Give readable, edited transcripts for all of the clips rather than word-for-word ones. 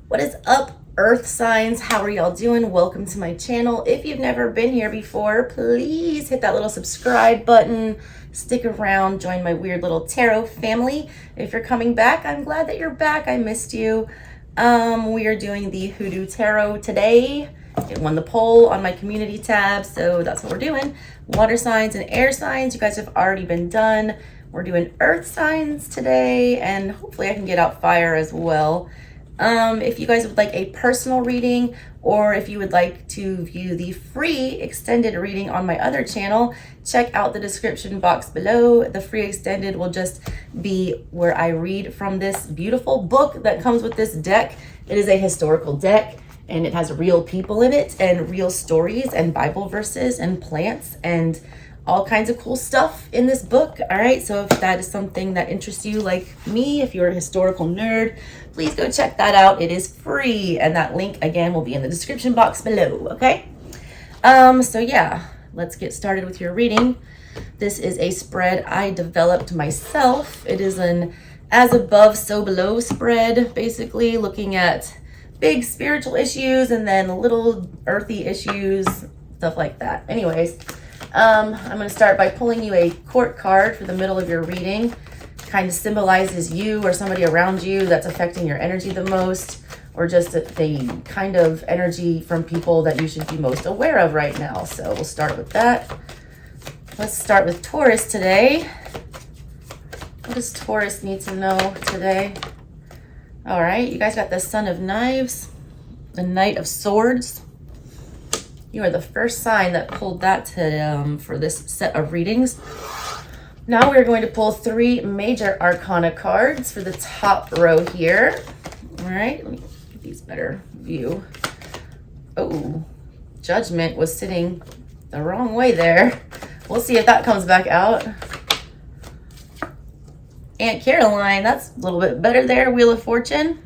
What is up, earth signs? How are y'all doing? Welcome to my channel. If you've never been here before, please hit that little subscribe button, stick around, join my weird little tarot family. If you're coming back, I'm glad that you're back. I missed you. We are doing the Hoodoo Tarot today. It won the poll on my community tab, so that's what we're doing. Water signs and air signs, you guys have already been done. We're doing earth signs today, and hopefully I can get out fire as well. If you guys would like a personal reading, or if you would like to view the free extended reading on my other channel, check out the description box below. The free extended will just be where I read from this beautiful book that comes with this deck. It is a historical deck, and it has real people in it, and real stories, and Bible verses, and plants, and all kinds of cool stuff in this book. All right, so if that is something that interests you like me, if you're a historical nerd, please go check that out. It is free, and that link again will be in the description box below. Okay, so yeah, let's get started with your reading. This is a spread I developed myself. It is an as above so below spread, basically looking at big spiritual issues and then little earthy issues, stuff like that. Anyways, I'm going to start by pulling you a court card for the middle of your reading. Kind of symbolizes you or somebody around you that's affecting your energy the most, or just the kind of energy from people that you should be most aware of right now. So we'll start with that. Let's start with Taurus today. What does Taurus need to know today? All right, you guys got the Son of Knives, the Knight of Swords. You are the first sign that pulled that for this set of readings. Now we're going to pull 3 major arcana cards for the top row here. All right, let me get these better view. Oh, Judgment was sitting the wrong way there. We'll see if that comes back out. Aunt Caroline, that's a little bit better there. Wheel of Fortune.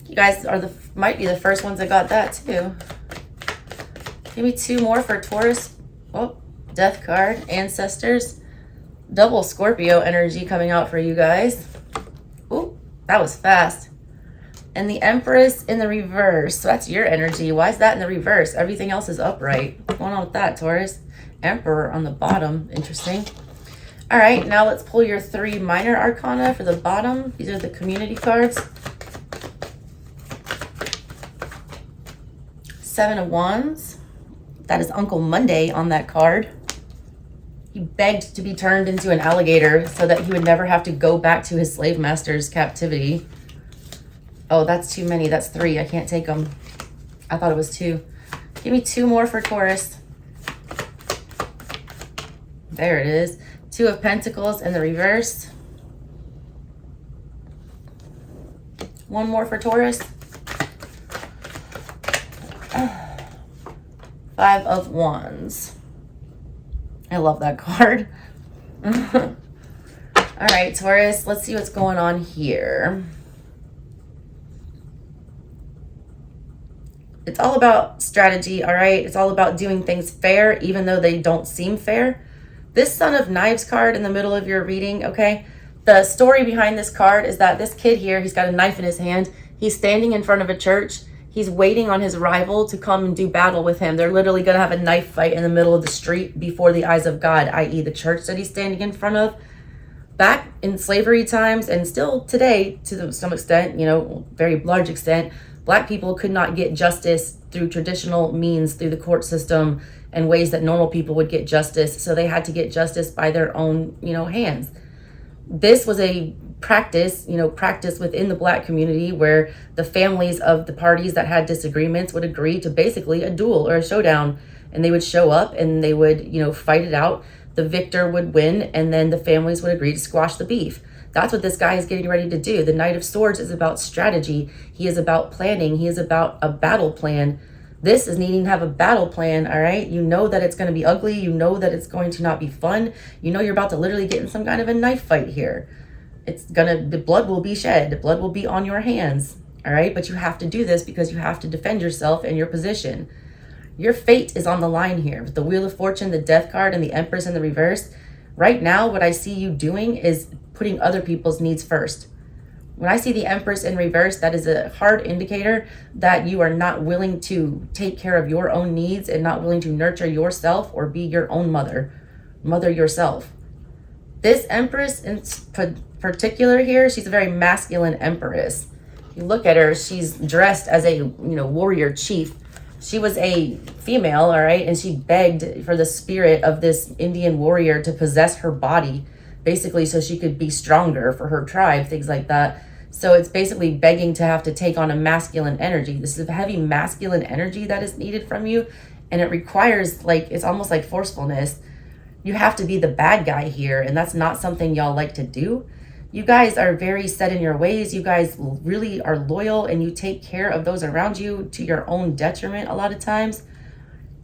You guys are might be the first ones that got that too. Give me 2 more for Taurus. Oh, Death card, Ancestors. Double Scorpio energy coming out for you guys. Ooh, that was fast. And the Empress in the reverse. So that's your energy. Why is that in the reverse? Everything else is upright. What's going on with that, Taurus? Emperor on the bottom. Interesting. All right, now let's pull your 3 minor arcana for the bottom. These are the community cards. 7 of Wands. That is Uncle Monday on that card. He begged to be turned into an alligator so that he would never have to go back to his slave master's captivity. Oh, that's too many. That's 3. I can't take them. I thought it was 2. Give me 2 more for Taurus. There it is. 2 of Pentacles in the reverse. 1 more for Taurus. 5 of Wands. I love that card. All right, Taurus, let's see what's going on here. It's all about strategy, all right? It's all about doing things fair, even though they don't seem fair. This Son of Knives card in the middle of your reading, okay? The story behind this card is that this kid here, he's got a knife in his hand. He's standing in front of a church. He's waiting on his rival to come and do battle with him. They're literally going to have a knife fight in the middle of the street before the eyes of God, i.e. the church that he's standing in front of. Back in slavery times, and still today, to some extent, you know, very large extent, Black people could not get justice through traditional means, through the court system, and ways that normal people would get justice. So they had to get justice by their own, hands. This was a practice within the Black community where the families of the parties that had disagreements would agree to basically a duel or a showdown, and they would show up and they would, fight it out. The victor would win, and then the families would agree to squash the beef. That's what this guy is getting ready to do. The Knight of Swords is about strategy. He is about planning. He is about a battle plan. This is needing to have a battle plan, all right? You know that it's going to be ugly. You know that it's going to not be fun. You know you're about to literally get in some kind of a knife fight here. The blood will be shed. The blood will be on your hands, all right? But you have to do this because you have to defend yourself and your position. Your fate is on the line here. With the Wheel of Fortune, the Death card, and the Empress in the reverse, right now what I see you doing is putting other people's needs first. When I see the Empress in reverse, that is a hard indicator that you are not willing to take care of your own needs and not willing to nurture yourself or be your own mother yourself. This Empress in particular here, she's a very masculine Empress. If you look at her, she's dressed as a, warrior chief. She was a female, all right, and she begged for the spirit of this Indian warrior to possess her body, basically so she could be stronger for her tribe, things like that. So it's basically begging to have to take on a masculine energy. This is a heavy masculine energy that is needed from you, and it requires, it's almost like forcefulness. You have to be the bad guy here, and that's not something y'all like to do. You guys are very set in your ways. You guys really are loyal, and you take care of those around you to your own detriment a lot of times.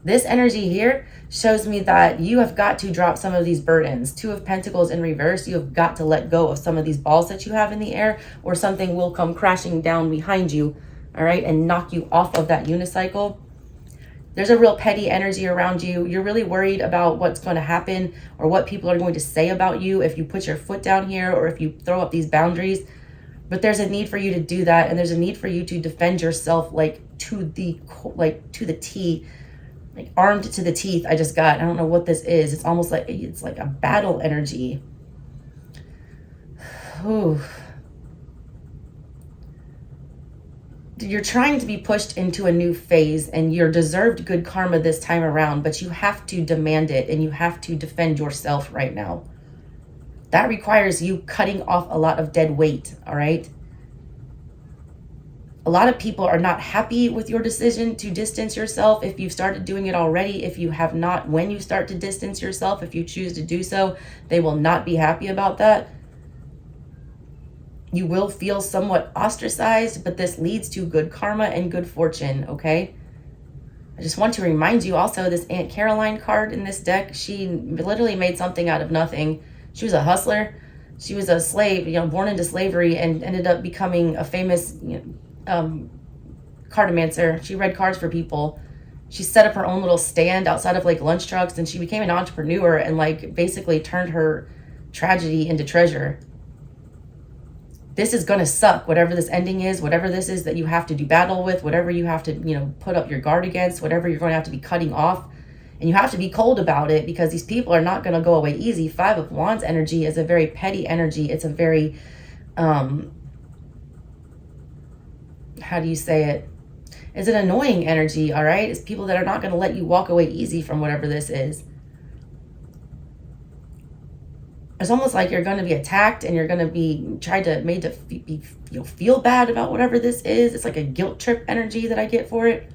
This energy here shows me that you have got to drop some of these burdens. Two of Pentacles in reverse, you have got to let go of some of these balls that you have in the air, or something will come crashing down behind you, all right, and knock you off of that unicycle. There's a real petty energy around you. You're really worried about what's going to happen or what people are going to say about you if you put your foot down here or if you throw up these boundaries. But there's a need for you to do that, and there's a need for you to defend yourself to the T, armed to the teeth. I don't know what this is. It's almost like it's like a battle energy. Ooh. You're trying to be pushed into a new phase, and you're deserved good karma this time around, but you have to demand it, and you have to defend yourself right now. That requires you cutting off a lot of dead weight, all right? A lot of people are not happy with your decision to distance yourself. If you've started doing it already, if you have not, when you start to distance yourself, if you choose to do so, they will not be happy about that. You will feel somewhat ostracized, but this leads to good karma and good fortune, okay? I just want to remind you also, this Aunt Caroline card in this deck, she literally made something out of nothing. She was a hustler. She was a slave, born into slavery, and ended up becoming a famous cartomancer. She read cards for people. She set up her own little stand outside of lunch trucks, and she became an entrepreneur and basically turned her tragedy into treasure. This is going to suck, whatever this ending is, whatever this is that you have to do battle with, whatever you have to, put up your guard against, whatever you're going to have to be cutting off. And you have to be cold about it, because these people are not going to go away easy. 5 of Wands energy is a very petty energy. It's a very, how do you say it? It's an annoying energy, all right? It's people that are not going to let you walk away easy from whatever this is. It's almost like you're going to be attacked, and you're going to be made to feel bad about whatever this is. It's like a guilt trip energy that I get for it.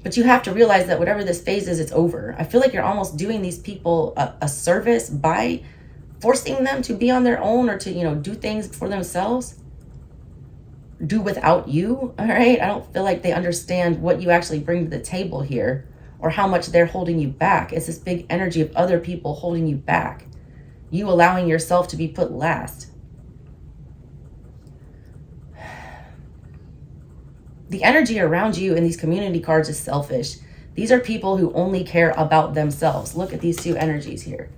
But you have to realize that whatever this phase is, it's over. I feel like you're almost doing these people a service by forcing them to be on their own, or to, do things for themselves. Do without you, all right? I don't feel like they understand what you actually bring to the table here, or how much they're holding you back. It's this big energy of other people holding you back. You allowing yourself to be put last. The energy around you in these community cards is selfish. These are people who only care about themselves. Look at these two energies here.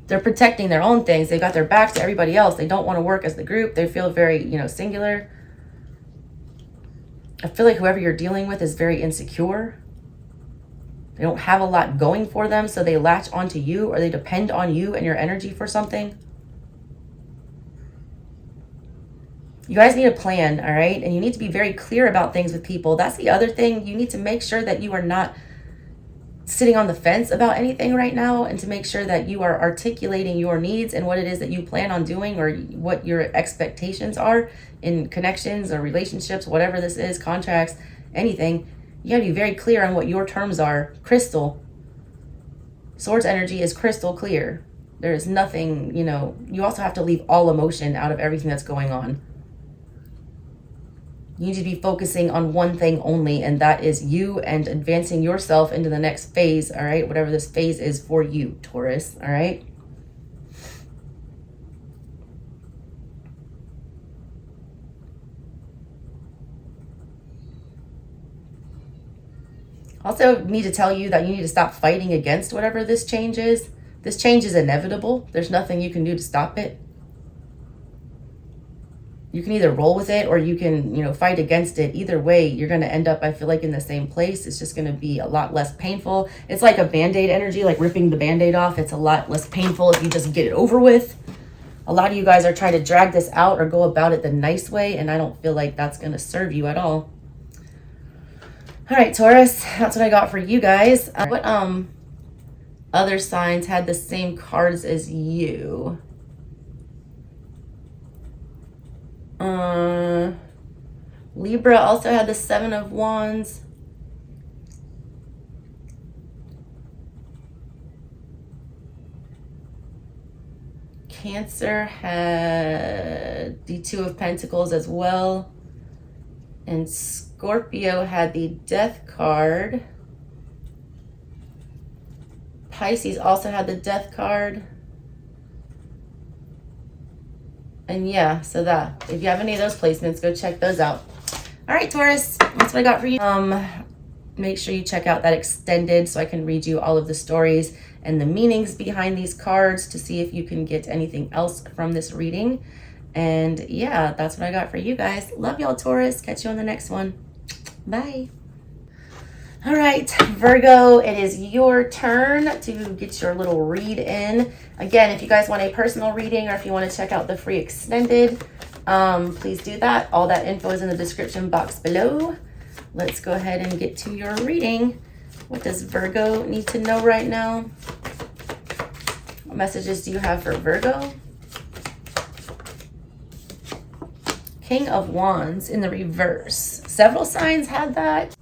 They're protecting their own things. They got their backs to everybody else. They don't want to work as the group. They feel very, singular. I feel like whoever you're dealing with is very insecure. They don't have a lot going for them, so they latch onto you, or they depend on you and your energy for something. You guys need a plan, all right? And you need to be very clear about things with people. That's the other thing. You need to make sure that you are not sitting on the fence about anything right now, and to make sure that you are articulating your needs and what it is that you plan on doing, or what your expectations are in connections or relationships, whatever this is, contracts, anything. You gotta be very clear on what your terms are. Crystal. Swords energy is crystal clear. There is nothing, you also have to leave all emotion out of everything that's going on. You need to be focusing on one thing only, and that is you and advancing yourself into the next phase, all right? Whatever this phase is for you, Taurus, all right? Also need to tell you that you need to stop fighting against whatever this change is. This change is inevitable. There's nothing you can do to stop it. you can either roll with it or you can, you know, fight against it. Either way, you're going to end up, I feel like, in the same place. It's just going to be a lot less painful. It's like a Band-Aid energy, like ripping the Band-Aid off. It's a lot less painful if you just get it over with. A lot of you guys are trying to drag this out or go about it the nice way, and I don't feel like that's going to serve you at all. All right, Taurus, that's what I got for you guys. What other signs had the same cards as you? Libra also had the 7 of Wands. Cancer had the 2 of Pentacles as well. And Scorpio had the Death card. Pisces also had the Death card. And yeah, so that, if you have any of those placements, go check those out. All right, Taurus, that's what I got for you. Make sure you check out that extended so I can read you all of the stories and the meanings behind these cards to see if you can get anything else from this reading. And yeah, that's what I got for you guys. Love y'all, Taurus. Catch you on the next one. Bye. All right, Virgo, it is your turn to get your little read in. Again, if you guys want a personal reading or if you want to check out the free extended, please do that. All that info is in the description box below. Let's go ahead and get to your reading. What does Virgo need to know right now? What messages do you have for Virgo? King of Wands in the reverse. Several signs had that.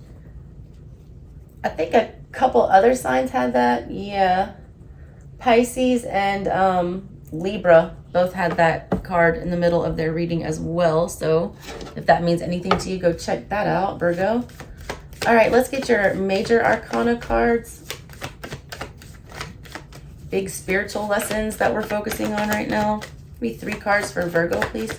I think a couple other signs had that. Yeah. Pisces and Libra both had that card in the middle of their reading as well. So if that means anything to you, go check that out, Virgo. All right, let's get your major arcana cards. Big spiritual lessons that we're focusing on right now. Give me 3 cards for Virgo, please.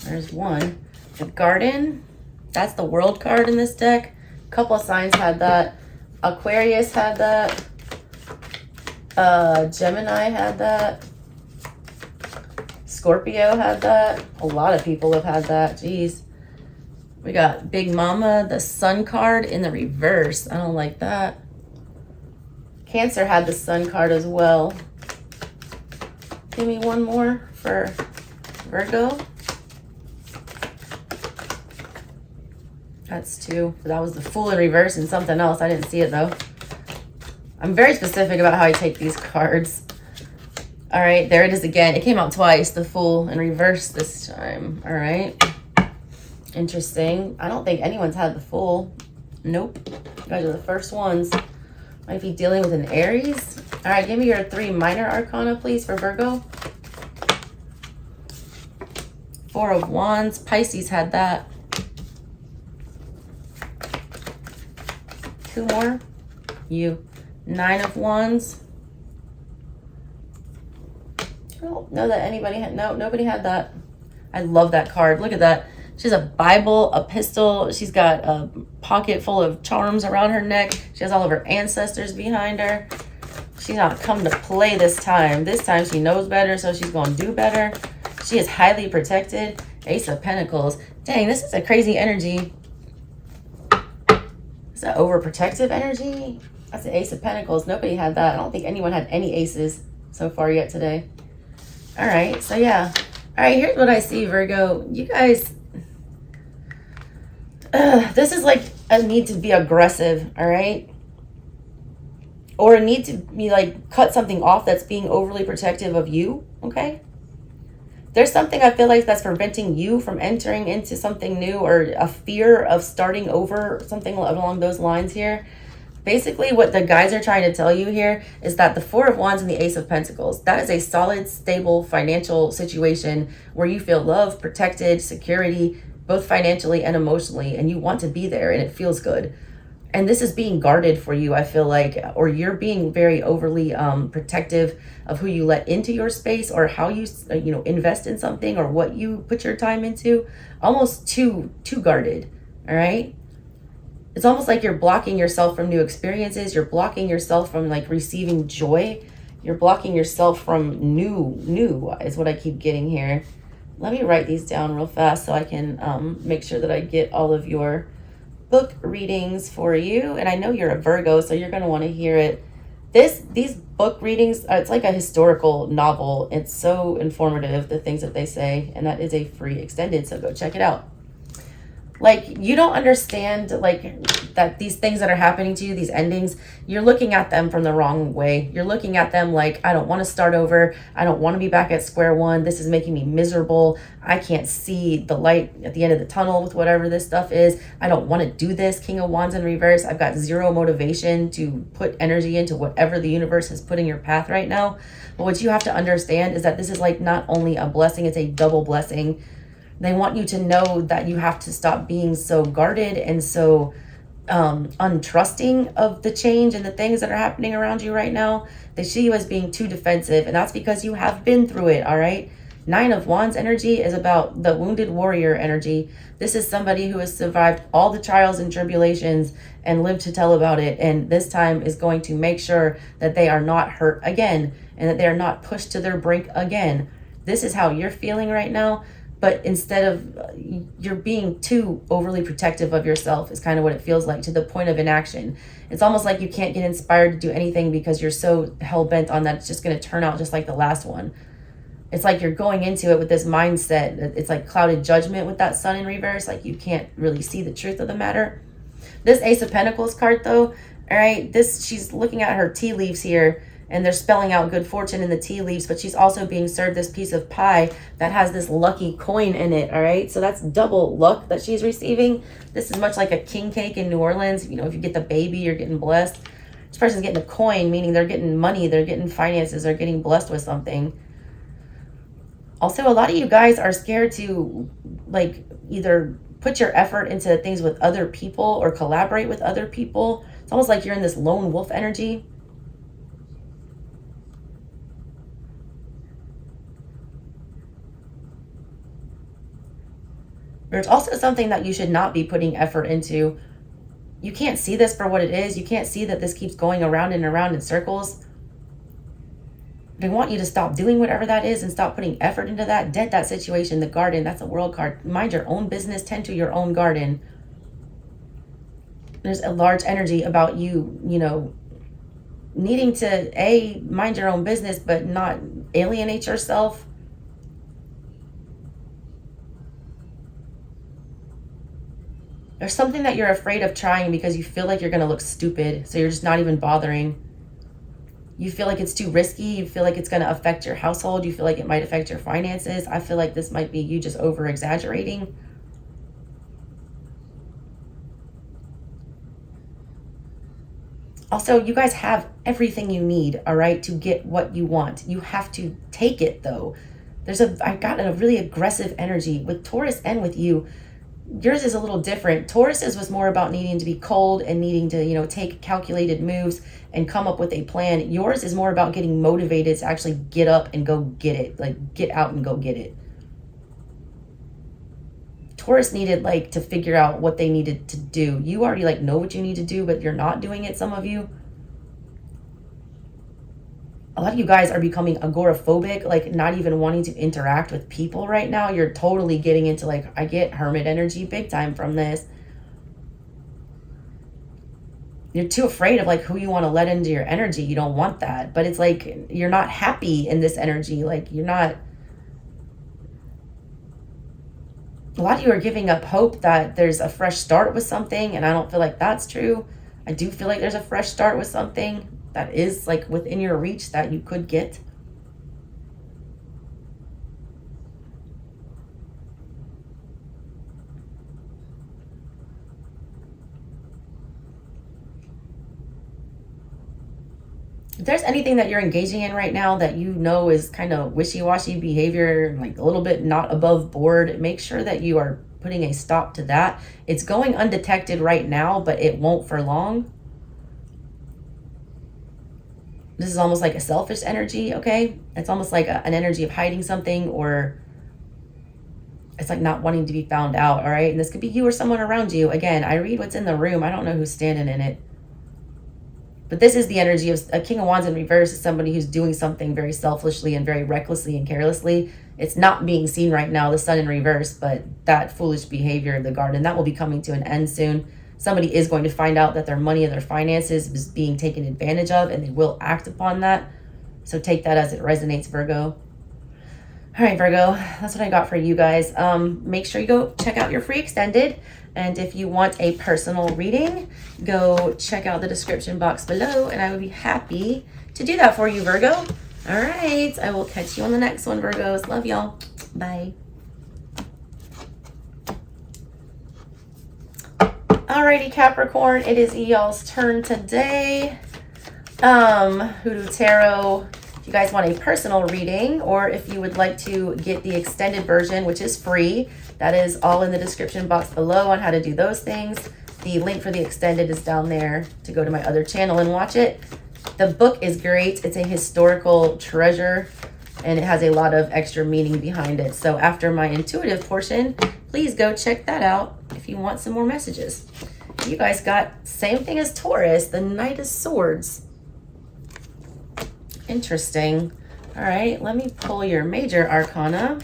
There's one. The Garden. That's the World card in this deck. A couple of signs had that. Aquarius had that. Gemini had that. Scorpio had that. A lot of people have had that. Jeez. We got Big Mama, the Sun card in the reverse. I don't like that. Cancer had the Sun card as well. Give me one more for Virgo. That's 2. That was the Fool in reverse and something else. I didn't see it though. I'm very specific about how I take these cards. All right, there it is again. It came out twice, the Fool in reverse this time. All right. Interesting. I don't think anyone's had the Fool. Nope. You guys are the first ones. Might be dealing with an Aries. All right, give me your 3 minor arcana, please, for Virgo. 4 of Wands. Pisces had that. 2 more. You. 9 of Wands. I don't know that anybody had, no, nobody had that. I love that card. Look at that. She has a Bible, a pistol. She's got a pocket full of charms around her neck. She has all of her ancestors behind her. She's not come to play this time. This time she knows better, so she's going to do better. She is highly protected. Ace of Pentacles. Dang, this is a crazy energy. Is that overprotective energy? That's the Ace of Pentacles. Nobody had that. I don't think anyone had any aces so far yet today. All right, so yeah. All right, here's what I see, Virgo. You guys, this is like a need to be aggressive, all right? Or a need to be like, cut something off that's being overly protective of you, okay? There's something I feel like that's preventing you from entering into something new, or a fear of starting over, something along those lines here. Basically, what the guys are trying to tell you here is that the 4 of Wands and the Ace of Pentacles, that is a solid, stable financial situation where you feel love, protected, security, both financially and emotionally, and you want to be there and it feels good. And this is being guarded for you, I feel like, or you're being very overly protective of who you let into your space, or how you invest in something, or what you put your time into. Almost too guarded, all right? It's almost like you're blocking yourself from new experiences. You're blocking yourself from like receiving joy. You're blocking yourself from new is what I keep getting here. Let me write these down real fast so I can make sure that I get all of your book readings for you. And I know you're a Virgo, so you're going to want to hear it. These book readings, it's like a historical novel. It's so informative, the things that they say, and that is a free extended, so go check it out. Like, you don't understand, like, that these things that are happening to you, these endings, you're looking at them from the wrong way. You're looking at them like, I don't want to start over. I don't want to be back at square one. This is making me miserable. I can't see the light at the end of the tunnel with whatever this stuff is. I don't want to do this. King of Wands in reverse. I've got zero motivation to put energy into whatever the universe is putting your path right now. But what you have to understand is that this is like not only a blessing, it's a double blessing. They want you to know that you have to stop being so guarded and so untrusting of the change and the things that are happening around you right now. They see you as being too defensive, and that's because you have been through it, all right? Nine of Wands energy is about the wounded warrior energy. This is somebody who has survived all the trials and tribulations and lived to tell about it, and this time is going to make sure that they are not hurt again and that they are not pushed to their brink again. This is how you're feeling right now. But instead of, you're being too overly protective of yourself is kind of what it feels like, to the point of inaction. It's almost like you can't get inspired to do anything because you're so hell-bent on that it's just going to turn out just like the last one. It's like you're going into it with this mindset. It's like clouded judgment with that sun in reverse. Like you can't really see the truth of the matter. This Ace of Pentacles card though, all right, she's looking at her tea leaves here, and they're spelling out good fortune in the tea leaves, but she's also being served this piece of pie that has this lucky coin in it, all right? So that's double luck that she's receiving. This is much like a king cake in New Orleans. You know, if you get the baby, you're getting blessed. This person's getting a coin, meaning they're getting money, they're getting finances, they're getting blessed with something. Also, a lot of you guys are scared to, like, either put your effort into things with other people or collaborate with other people. It's almost like you're in this lone wolf energy. There's also something that you should not be putting effort into. You can't see this for what it is. You can't see that this keeps going around and around in circles. They want you to stop doing whatever that is and stop putting effort into that. Dead that situation. The garden, that's a world card. Mind your own business. Tend to your own garden. There's a large energy about you, you know, needing to, mind your own business, but not alienate yourself. There's something that you're afraid of trying because you feel like you're going to look stupid. So you're just not even bothering. You feel like it's too risky. You feel like it's going to affect your household. You feel like it might affect your finances. I feel like this might be you just over exaggerating. Also, you guys have everything you need, all right, to get what you want. You have to take it though. I got a really aggressive energy with Taurus and with you. Yours is a little different. Taurus's was more about needing to be cold and needing to, you know, take calculated moves and come up with a plan. Yours is more about getting motivated to actually get up and go get it. Like, get out and go get it. Taurus needed, like, to figure out what they needed to do. You already, like, know what you need to do, but you're not doing it, some of you. A lot of you guys are becoming agoraphobic, like not even wanting to interact with people right now. You're totally getting into, like, I get hermit energy big time from this. You're too afraid of, like, who you want to let into your energy. You don't want that. But it's like you're not happy in this energy. Like, you're not. A lot of you are giving up hope that there's a fresh start with something, and I don't feel like that's true. I do feel like there's a fresh start with something that is, like, within your reach that you could get. If there's anything that you're engaging in right now that you know is kind of wishy-washy behavior, like a little bit not above board, make sure that you are putting a stop to that. It's going undetected right now, but it won't for long. This is almost like a selfish energy, okay? It's almost like an energy of hiding something or It's like not wanting to be found out, all right? And this could be you or someone around you. Again, I read what's in the room. I don't know who's standing in it. But this is the energy of a King of Wands in reverse is somebody who's doing something very selfishly and very recklessly and carelessly. It's not being seen right now, the Sun in reverse, but that foolish behavior in the garden, that will be coming to an end soon. Somebody is going to find out that their money and their finances is being taken advantage of, and they will act upon that. So take that as it resonates, Virgo. All right, Virgo, that's what I got for you guys. Make sure you go check out your free extended. And if you want a personal reading, go check out the description box below, and I would be happy to do that for you, Virgo. All right, I will catch you on the next one, Virgos. Love y'all. Bye. Alrighty, Capricorn, it is y'all's turn today. Hoodoo Tarot. If you guys want a personal reading, or if you would like to get the extended version, which is free, that is all in the description box below on how to do those things. The link for the extended is down there to go to my other channel and watch it. The book is great. It's a historical treasure, and it has a lot of extra meaning behind it. So after my intuitive portion, please go check that out if you want some more messages. You guys got same thing as Taurus, the Knight of Swords. Interesting. All right, let me pull your major arcana.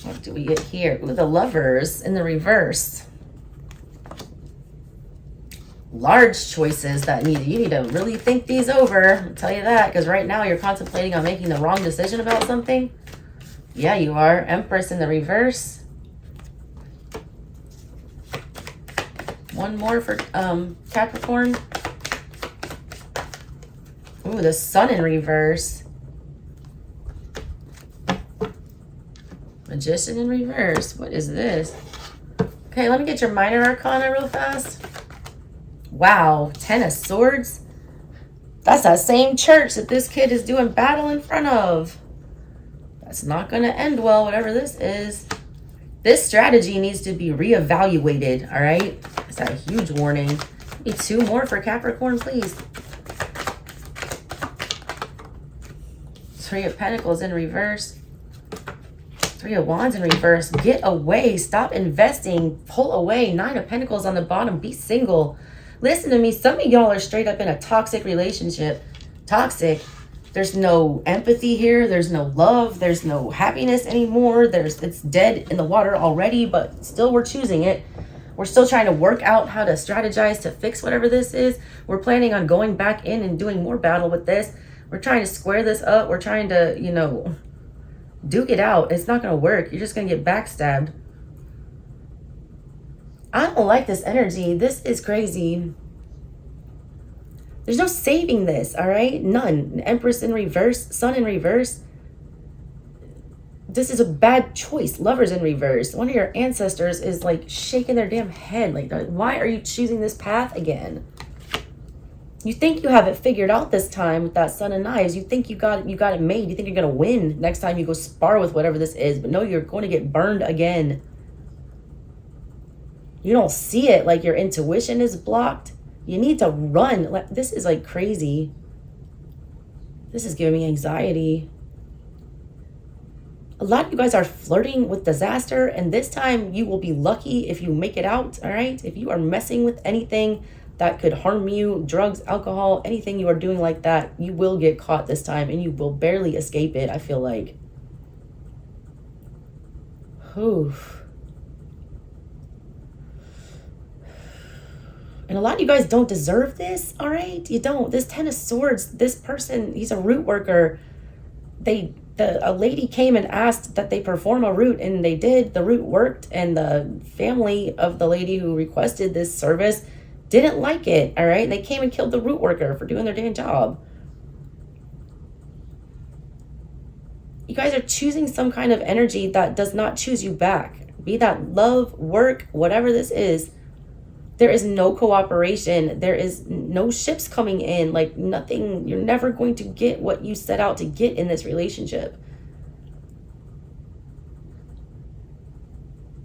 What do we get here? Ooh, the Lovers in the reverse. Large choices that you need to really think these over. I'll tell you that, because right now you're contemplating on making the wrong decision about something. Yeah, you are. Empress in the reverse. One more for Capricorn. Ooh, the Sun in reverse. Magician in reverse. What is this? Okay, let me get your minor arcana real fast. Wow, 10 of Swords. That's that same church that this kid is doing battle in front of. That's not going to end well, whatever this is. This strategy needs to be reevaluated, all right? Is that a huge warning? Need 2 more for Capricorn, please. 3 of Pentacles in reverse. 3 of Wands in reverse. Get away. Stop investing. Pull away. 9 of Pentacles on the bottom. Be single. Listen to me. Some of y'all are straight up in a toxic relationship. Toxic. There's no empathy here. There's no love. There's no happiness anymore. It's dead in the water already, but still we're choosing it. We're still trying to work out how to strategize to fix whatever this is. We're planning on going back in and doing more battle with this. We're trying to square this up. We're trying to, you know, duke it out. It's not going to work. You're just going to get backstabbed. I don't like this energy. This is crazy. There's no saving this, all right? None. Empress in reverse, Sun in reverse. This is a bad choice. Lovers in reverse. One of your ancestors is like shaking their damn head. Like, why are you choosing this path again? You think you have it figured out this time with that Sun of Knives. You think you got it made. You think you're going to win next time you go spar with whatever this is. But no, you're going to get burned again. You don't see it, like your intuition is blocked. You need to run. This is like crazy. This is giving me anxiety. A lot of you guys are flirting with disaster, and this time you will be lucky if you make it out, all right? If you are messing with anything that could harm you, drugs, alcohol, anything you are doing like that, you will get caught this time, and you will barely escape it, I feel like. Oof. And a lot of you guys don't deserve this, all right? You don't. This 10 of Swords, this person, he's a root worker. A lady came and asked that they perform a root, and they did. The root worked, and the family of the lady who requested this service didn't like it, all right? They came and killed the root worker for doing their damn job. You guys are choosing some kind of energy that does not choose you back. Be that love, work, whatever this is. There is no cooperation. There is no ships coming in. Like nothing. You're never going to get what you set out to get in this relationship.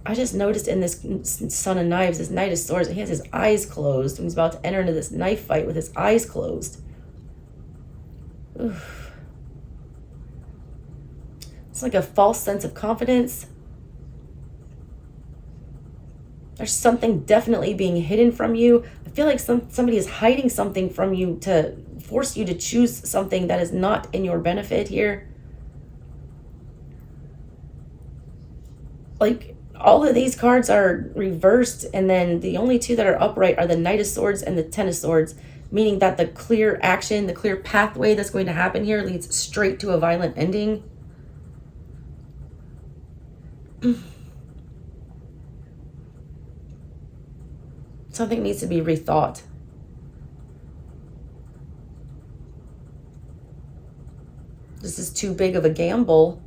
I just noticed in this Son of Knives, this Knight of Swords, he has his eyes closed. He's about to enter into this knife fight with his eyes closed. Oof. It's like a false sense of confidence. There's something definitely being hidden from you. I feel like somebody is hiding something from you to force you to choose something that is not in your benefit here. Like, all of these cards are reversed, and then the only two that are upright are the Knight of Swords and the Ten of Swords, meaning that the clear action, the clear pathway that's going to happen here leads straight to a violent ending. Something needs to be rethought. This is too big of a gamble.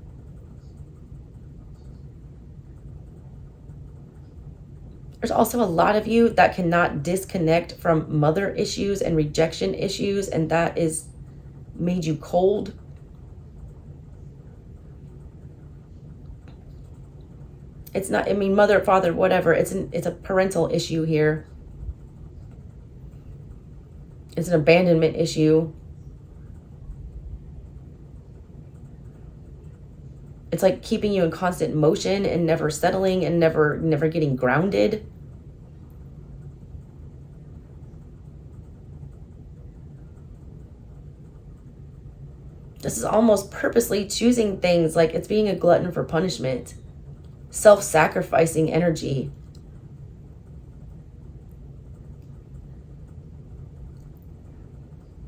There's also a lot of you that cannot disconnect from mother issues and rejection issues, and that is made you cold. It's not, I mean, mother, father, whatever. It's a parental issue here. It's an abandonment issue. It's like keeping you in constant motion and never settling and never getting grounded. This is almost purposely choosing things, like it's being a glutton for punishment. Self-sacrificing energy.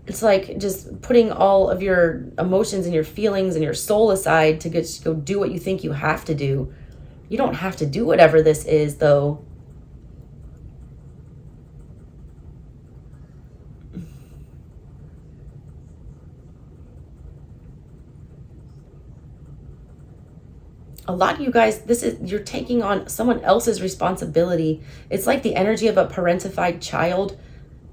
It's like just putting all of your emotions and your feelings and your soul aside to just go do what you think you have to do. You don't have to do whatever this is, though. A lot of you guys, you're taking on someone else's responsibility. It's like the energy of a parentified child.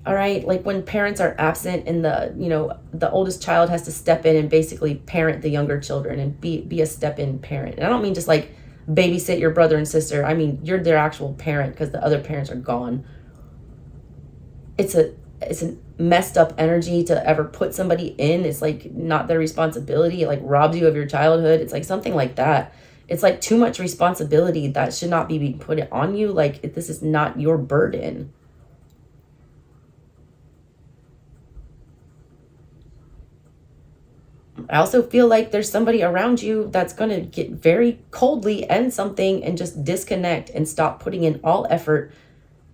All right, like when parents are absent and the oldest child has to step in and basically parent the younger children and be a step-in parent. And I don't mean just like babysit your brother and sister. I mean, you're their actual parent because the other parents are gone. It's a messed up energy to ever put somebody in. It's like not their responsibility. It like robs you of your childhood. It's like something like that. It's like too much responsibility that should not be put on you. Like, this is not your burden. I also feel like there's somebody around you that's going to get very coldly end something and just disconnect and stop putting in all effort.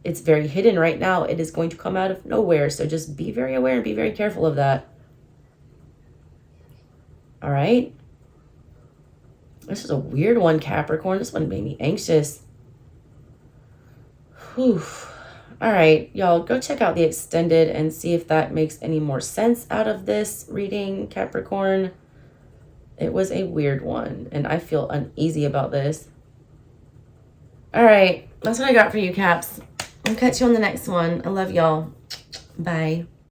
It's very hidden right now. It is going to come out of nowhere. So just be very aware and be very careful of that. All right. This is a weird one, Capricorn. This one made me anxious. Whew. All right, y'all, go check out the extended and see if that makes any more sense out of this reading, Capricorn. It was a weird one, and I feel uneasy about this. All right, that's what I got for you, Caps. I'll catch you on the next one. I love y'all. Bye.